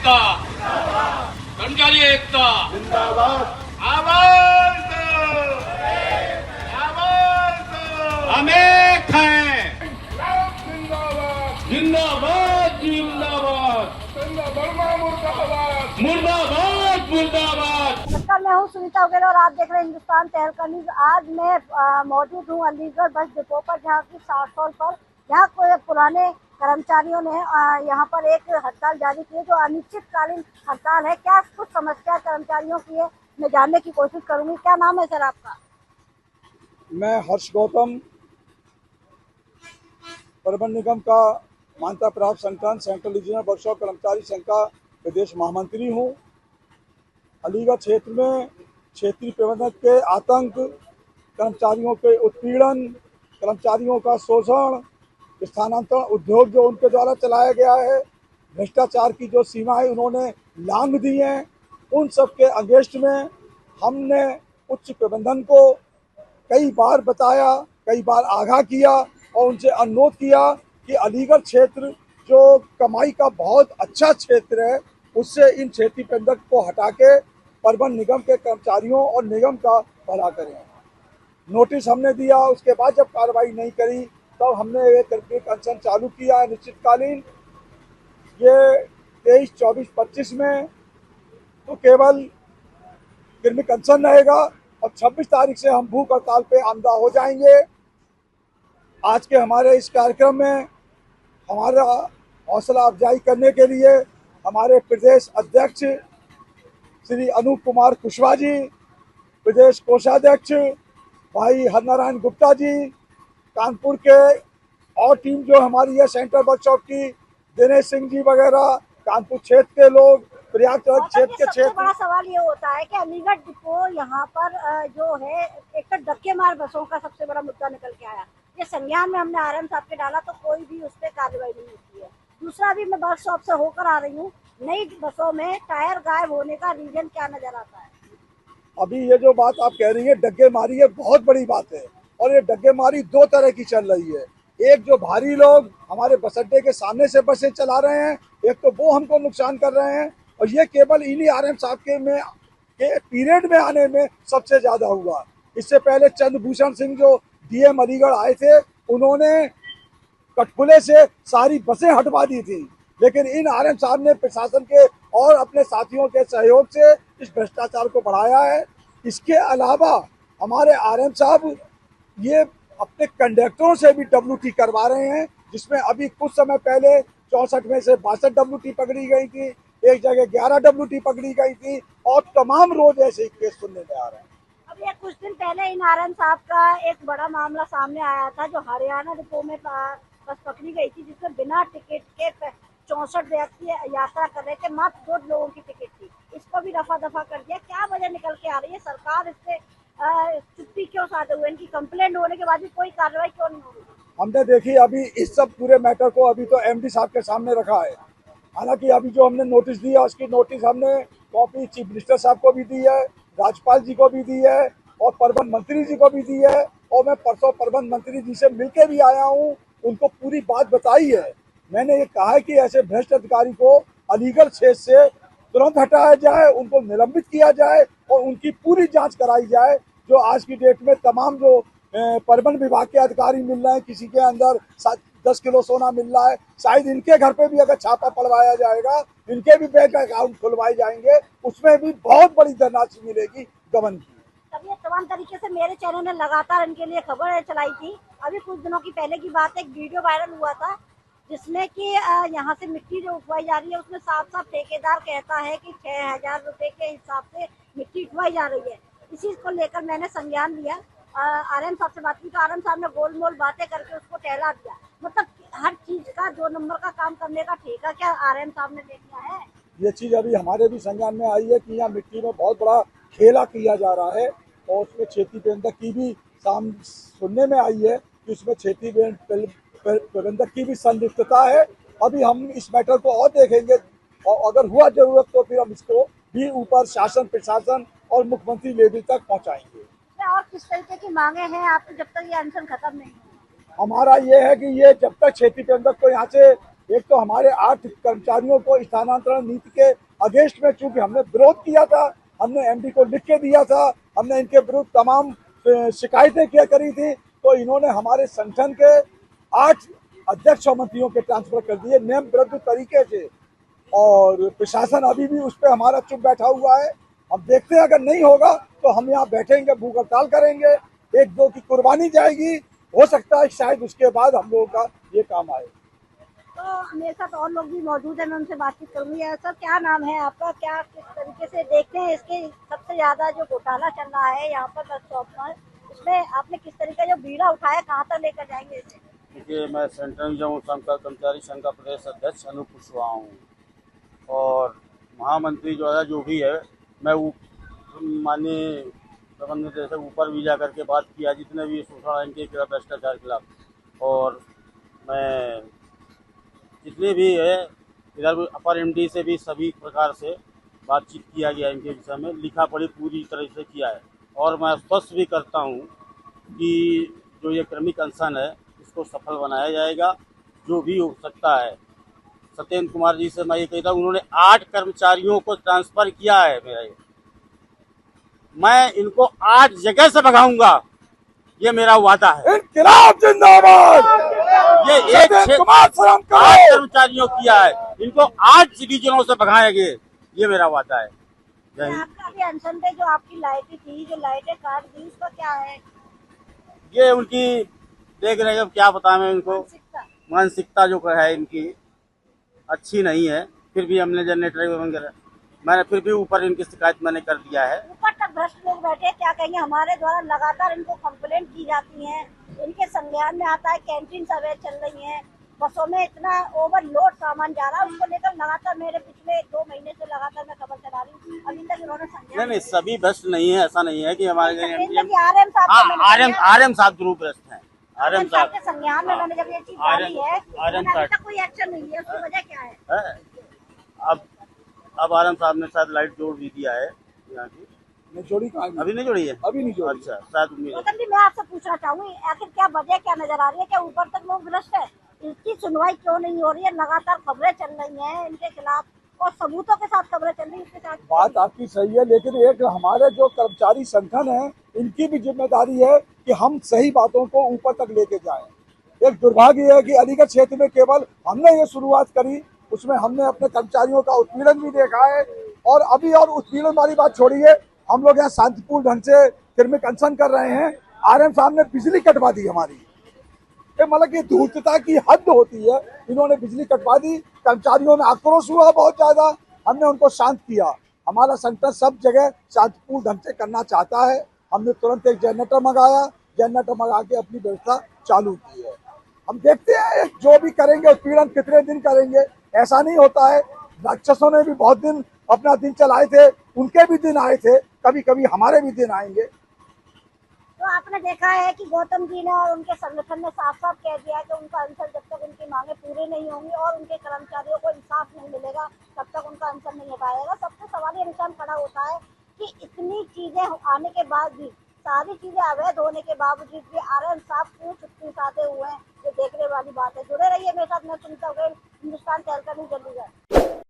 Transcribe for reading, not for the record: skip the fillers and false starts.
एकता, कर्मचारी एकता जिंदाबाद। आवाज दो, आवाज दो। हम एक हैं। जिंदाबाद जिंदाबाद जिंदाबाद मुर्दाबाद मुर्दाबाद मुर्दाबाद। नमस्कार, मैं हूँ सुनीता वगैरह और आप देख रहे हैं हिंदुस्तान तहलका न्यूज। आज मैं मौजूद हूँ अलीगढ़ बस डिपो पर, जहाँ की 60 पर यहाँ कोई पुराने कर्मचारियों ने यहाँ पर एक हड़ताल जारी की है, जो अनिश्चितकालीन हड़ताल है। क्या कुछ समस्या कर्मचारियों की है, मैं जानने की कोशिश करूंगी। क्या नाम है सर आपका? मैं हर्ष गौतम, परिवहन निगम का मान्यता प्राप्त संगठन सेंट्रल रीजनल वर्कशॉप कर्मचारी संघ का प्रदेश महामंत्री हूँ। अलीगढ़ क्षेत्र में क्षेत्रीय प्रबंधक के आतंक, कर्मचारियों के उत्पीड़न, कर्मचारियों का शोषण, स्थानांतरण उद्योग जो उनके द्वारा चलाया गया है, भ्रष्टाचार की जो सीमाएं उन्होंने लांघ दी हैं, उन सब के अगेंस्ट में हमने उच्च प्रबंधन को कई बार बताया, कई बार आगाह किया और उनसे अनुरोध किया कि अलीगढ़ क्षेत्र जो कमाई का बहुत अच्छा क्षेत्र है, उससे इन क्षेत्रीय प्रबंधक को हटा के परिवहन निगम के कर्मचारियों और निगम का भला करें। नोटिस हमने दिया, उसके बाद जब कार्रवाई नहीं करी तब हमने एक अनशन चालू किया है निश्चितकालीन। ये 23, 24, 25 में तो केवल कृमिक अनशन रहेगा और 26 तारीख से हम भूख हड़ताल पे आमदा हो जाएंगे। आज के हमारे इस कार्यक्रम में हमारा हौसला अफजाई करने के लिए हमारे प्रदेश अध्यक्ष श्री अनूप कुमार कुशवाहा जी, प्रदेश कोषाध्यक्ष भाई हरनारायण गुप्ता जी, कानपुर के और टीम जो हमारी है सेंट्रल वर्कशॉप की, दिनेश सिंह जी वगैरह, कानपुर क्षेत्र के लोग, प्रयागराज क्षेत्र के सबसे बड़ा सवाल ये होता है कि अलीगढ़ डिपो यहाँ पर जो है, एक तो धक्के मार बसों का सबसे बड़ा मुद्दा निकल के आया। ये संज्ञान में हमने आरएम साहब के डाला तो कोई भी उस पर कार्रवाई नहीं होती है। दूसरा भी मैं वर्कशॉप से होकर आ रही हूँ, नई बसों में टायर गायब होने का रीजन क्या नजर आता है? अभी ये जो बात आप कह रही है डग्गे मारी, है बहुत बड़ी बात है और ये डग्गे मारी दो तरह की चल रही है। एक जो भारी लोग हमारे बस अड्डे के सामने से बसें चला रहे हैं, एक तो वो हमको नुकसान कर रहे हैं और ये केवल इन्हीं आरएम साहब के पीरियड में आने में सबसे ज्यादा हुआ। इससे पहले चंद्रभूषण सिंह जो डीएम अलीगढ़ आए थे, उन्होंने कटपुले से सारी बसें हटवा दी थी, लेकिन इन आरएम साहब ने प्रशासन के और अपने साथियों के सहयोग से इस भ्रष्टाचार को बढ़ाया है। इसके अलावा हमारे आरएम साहब ये अपने कंडक्टरों से भी WT करवा रहे हैं, जिसमें अभी कुछ समय पहले 64 में से 62 WT पकड़ी गई थी, एक जगह 11 WT पकड़ी गई थी और तमाम रोज ऐसे ही केस सुनने में आ रहे हैं। अब ये कुछ दिन पहले इन आरएम साहब का एक बड़ा मामला सामने आया था, जो हरियाणा डिपो में बस पकड़ी गई थी, जिसमें बिना टिकट के 64 व्यक्ति यात्रा कर रहे थे, मात्र 2 लोगों की टिकट थी। इसको भी रफा दफा कर दिया। क्या वजह निकल के आ रही है? सरकार इससे चुप्पी क्यों साधे हुए? इनकी कंप्लेंट होने के बाद भी कोई कार्रवाई क्यों नहीं हो रही? हमने देखी अभी इस सब पूरे मैटर को अभी तो MD साहब के सामने रखा है। हालांकि अभी जो हमने नोटिस दिया, उसकी नोटिस हमने कॉपी चीफ मिनिस्टर साहब को भी दी है, राज्यपाल जी को भी दी है और परिवहन मंत्री जी को भी दी है और मैं परसों परिवहन मंत्री जी से मिलकर भी आया हूँ, उनको पूरी बात बताई है। मैंने ये कहा है कि ऐसे भ्रष्ट अधिकारी को अलीगढ़ क्षेत्र से तुरंत हटाया जाए, उनको निलंबित किया जाए और उनकी पूरी जांच कराई जाए। जो आज की डेट में तमाम जो परिवहन विभाग के अधिकारी मिल रहे हैं, किसी के अंदर 10 किलो सोना मिल रहा है, शायद इनके घर पे भी अगर छापा पड़वाया जाएगा, इनके भी बैंक अकाउंट खुलवाए जाएंगे, उसमें भी बहुत बड़ी धनराशि मिलेगी गबन की। तब ये तमाम तरीके से मेरे चैनल ने लगातार इनके लिए खबर चलाई थी। अभी कुछ दिनों की पहले की बात है, एक वीडियो वायरल हुआ था जिसमें कि यहाँ से मिट्टी जो उठवाई जा रही है, उसमें साफ साफ ठेकेदार कहता है कि 6000 रुपए के हिसाब से मिट्टी उठवाई जा रही है। इसी को लेकर मैंने संज्ञान लिया, आरएम साहब से बात की तो आरएम साहब ने गोल मोल बातें करके उसको टहला दिया। मतलब हर चीज का 2 नंबर का काम करने का ठेका क्या आरएम साहब ने ले लिया है? ये चीज अभी हमारे भी संज्ञान में आई है कि यहाँ मिट्टी में बहुत बड़ा खेला किया जा रहा है और उसमें क्षेत्रीय प्रबंधक की भी सुनने में आई है कि उसमें क्षेत्रीय प्रबंधक की भी संलिप्तता है। अभी हम इस मैटर को और देखेंगे और अगर हुआ जरूरत तो फिर हम इसको भी ऊपर शासन प्रशासन और मुख्यमंत्री लेवल तक पहुँचाएंगे। और किस तरीके की मांगे हैं आपकी जब तक ये अनशन खत्म नहीं हो? हमारा ये है कि ये जब तक क्षेत्रीय प्रबंधक को यहाँ से एक तो हमारे 8 कर्मचारियों को स्थानांतरण नीति के अगेंस्ट में, चूंकि हमने विरोध किया था, हमने एमडी को लिख के दिया था, हमने इनके विरुद्ध तमाम शिकायतें किया करी थी, तो इन्होंने हमारे संगठन के 8 अध्यक्ष और मंत्रियों के ट्रांसफर कर दिए नियम विरुद्ध तरीके से। और प्रशासन अभी भी उस पर हमारा चुप बैठा हुआ है। हम देखते हैं, अगर नहीं होगा तो हम यहाँ बैठेंगे, भूख हड़ताल करेंगे, 1-2 की कुर्बानी जाएगी। हो सकता है शायद उसके बाद हम लोगों का ये काम आए। तो मेरे साथ और लोग भी मौजूद हैं, मैं उनसे बातचीत करूंगी। सर, क्या नाम है आपका? क्या किस तरीके से देखते हैं इसके सबसे ज्यादा जो घोटाला चल रहा है यहाँ पर वर्कशॉप पर, उसमें आपने किस तरीके जो बीड़ा उठाया, कहाँ तक लेकर जाएंगे इसे? देखिए, मैं सेंट्रल जम्मू कर्मचारी संघ का प्रदेश अध्यक्ष अनूप कुशवाहा हूँ और महामंत्री जो है, जो भी है, मैं माननीय प्रबंध जैसे ऊपर भी जा करके बात किया जितने भी शोषण इनके खिलाफ, भ्रष्टाचार के खिलाफ, और मैं जितने भी है इधर अपर एमडी से भी सभी प्रकार से बातचीत किया गया, इनके विषय में लिखा पढ़ी पूरी तरह से किया है। और मैं स्पष्ट भी करता हूँ कि जो ये क्रमिक अनशन है इसको सफल बनाया जाएगा, जो भी हो सकता है। सत्येंद्र कुमार जी से मैं ये कहता हूँ, उन्होंने 8 कर्मचारियों को ट्रांसफर किया है मैं इनको 8 जगह से भगाऊंगा, ये मेरा वादा है। इनकलाब जिंदाबाद। ये एक 8 कर्मचारियों किया है, इनको 8 डिवीजनों से भगाएंगे, ये मेरा वादा है। आपका अभी अनशन पे जो आपकी लाइटें थी, जो लाइटें काट दी, उसका क्या है? ये उनकी देख रहे हैं, क्या बताएं मैं इनको, मानसिकता जो है इनकी अच्छी नहीं है। फिर भी हमने जनरेटर वगैरह, मैंने फिर भी ऊपर इनकी शिकायत मैंने कर दिया है। ऊपर तक भ्रष्ट लोग बैठे, क्या कहेंगे? हमारे द्वारा लगातार इनको कंप्लेंट की जाती है, इनके संज्ञान में आता है कैंटीन सर्वे चल रही है, बसों में इतना ओवरलोड सामान जा रहा है, उसको लेकर लगातार मेरे पिछले 2 महीने से लगातार मैं खबर चला रही हूँ, अभी तक इन्होंने संज्ञान नहीं, सभी भ्रष्ट नहीं है, ऐसा नहीं है कि हमारे आरएम साहब जरूर भ्रष्ट है। आरएम साहब के संज्ञान में मैंने जब ये चीज डाली है, अभी तक कोई एक्शन नहीं है, उसकी वजह क्या है? अब आरएम साहब ने शायद लाइट जोड़ भी दिया है यहाँ की, नहीं जोड़ी कहाँ? अभी नहीं जोड़ी है, अभी नहीं जोड़ी। अच्छा, शायद उम्मीद है। मैं आपसे पूछना चाहूंगी, आखिर क्या वजह क्या नजर आ रही है? क्या ऊपर तक लोग भ्रष्ट है? इसकी सुनवाई क्यों नहीं हो रही है? लगातार खबरें चल रही हैं इनके खिलाफ और सबूतों के साथ खबरें चल रही है, इसके साथ बात आपकी सही है, लेकिन एक हमारे जो कर्मचारी संगठन है, इनकी भी जिम्मेदारी है कि हम सही बातों को ऊपर तक लेके जाएं। एक दुर्भाग्य है कि अलीगढ़ क्षेत्र में केवल हमने ये शुरुआत करी, उसमें हमने अपने कर्मचारियों का उत्पीड़न भी देखा है। और अभी और उत्पीड़न वाली बात छोड़िए, हम लोग यहाँ शांतिपूर्ण ढंग से क्रमिक अनशन कर रहे हैं। आरएम साहब ने बिजली कटवा दी हमारी, मतलब कि धूर्तता की हद होती है। इन्होंने बिजली कटवा दी, कर्मचारियों में आक्रोश हुआ बहुत ज्यादा, हमने उनको शांत किया। हमारा संगठन सब जगह शांतिपूर्ण ढंग से करना चाहता है। हमने तुरंत एक जनरेटर मंगाया, जनरेटर मंगा के अपनी व्यवस्था चालू की है। हम देखते हैं जो भी करेंगे, उत्पीड़न कितने दिन करेंगे, ऐसा नहीं होता है। राक्षसों ने भी बहुत दिन अपना दिन चलाए थे, उनके भी दिन आए थे, कभी कभी हमारे भी दिन आएंगे। तो आपने देखा है कि गौतम जी ने और उनके संगठन ने साफ साफ कह दिया है कि उनका अनशन जब तक उनकी मांगे पूरी नहीं होंगी और उनके कर्मचारियों को इंसाफ नहीं मिलेगा, तब तक उनका अनशन नहीं हटाएगा। सबसे सवाल ये निशान खड़ा होता है कि इतनी चीजें आने के बाद भी, सारी चीजें अवैध होने के बावजूद भी आरएम साहब क्यों चुप्पी साधे हुए हैं, ये देखने वाली बात है। जुड़े रहिए मेरे साथ, मैं सुनीता गोयल, हिंदुस्तान तहलका न्यूज़, चंडीगढ़।